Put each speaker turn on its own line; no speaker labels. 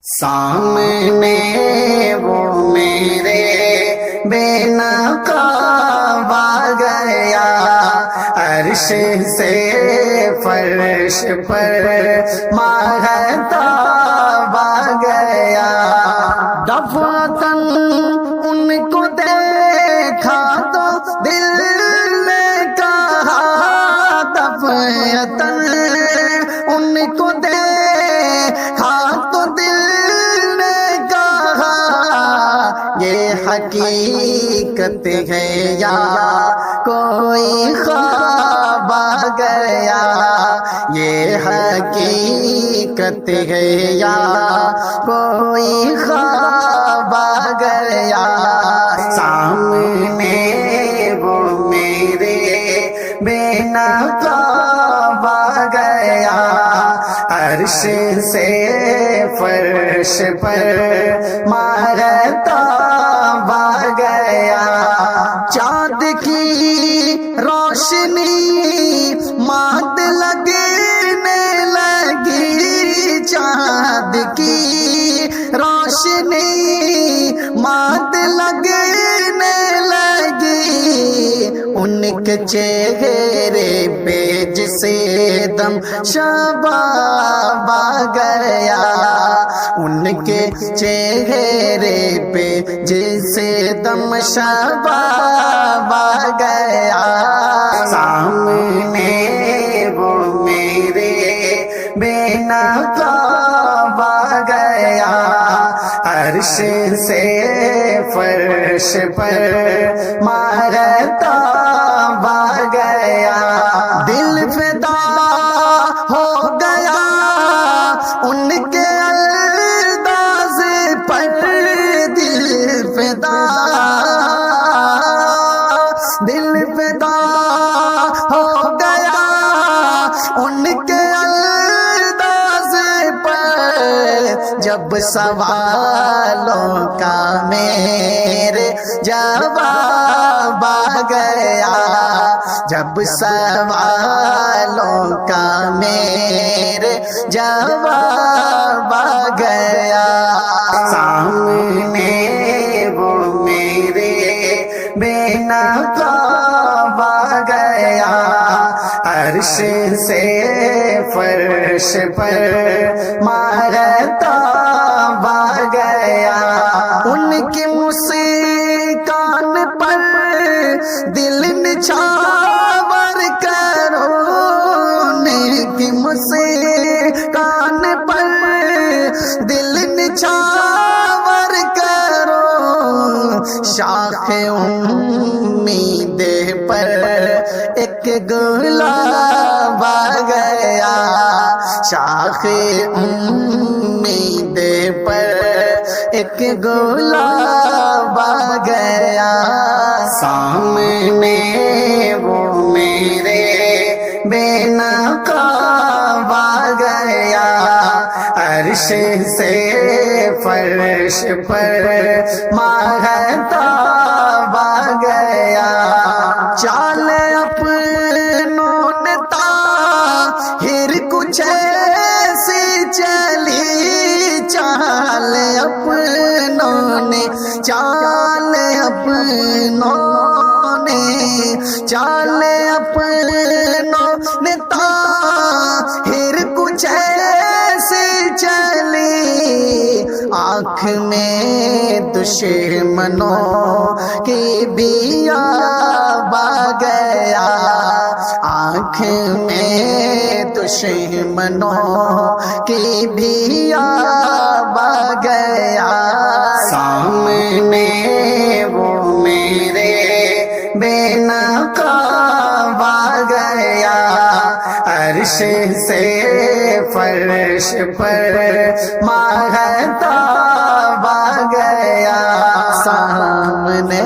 سامنے وہ میرے بے نقاب آ گیا، عرش سے فرش پر ماہتاب آ گیا۔ دفعتاً ان کو دیکھا تو دل نے کہا، دفعتاً ان کو دیکھا تو دل نے کہا، یہ حقیقت ہے یا کوئی خواب آ گیا، یہ حقیقت ہے یا کوئی خواب آ گیا۔ سامنے وہ میرے بے نقاب آ گیا، عرش سے فرش پر ماہتاب آ گیا۔ چاند کی روشنی مات لگنے لگی، چاند کی روشنی مات لگنے لگی، ان کے چہرے پہ جسے دم شباب آ گیا، ان کے چہرے پہ جسے دم شباب آ گیا۔ سامنے وہ میرے بے نقاب آ گیا، عرش سے فرش پر ماہتاب آ گیا۔ دل فدا ہو گیا ان کے انداز پر، دل فدا ہو گیا ان کے انداز پر، جب سوالوں کا میرے جواب آ گیا، جب سوالوں کا میرے جواب آ گیا۔ سامنے وہ میرے بے نقاب آ گیا، عرش سے فرش پر ماہتاب آ گیا۔ ان کی مسکان پر دل نچھاور کرو، ان کی مسکان پر دل نچھاور کرو، شاخ امید پر ایک گلاب آ گیا، شاخ امید پر ایک گلاب آ گیا۔ سامنے وہ میرے بے نقاب آ گیا، عرش سے فرش پر ماہتاب آ گیا۔ چال اپنوں نے طاہر کچھ ایسی چلی، چال اپنوں نے طاہر کچھ ایسی چلی، آنکھ میں دشمنوں کی بھی آب آ گیا، آنکھ میں دشمنوں کی بھی آب آ گیا۔ سامنے وہ میرے بے نقاب آ گیا، عرش سے فرش پر ماہتاب آ گیا۔ سامنے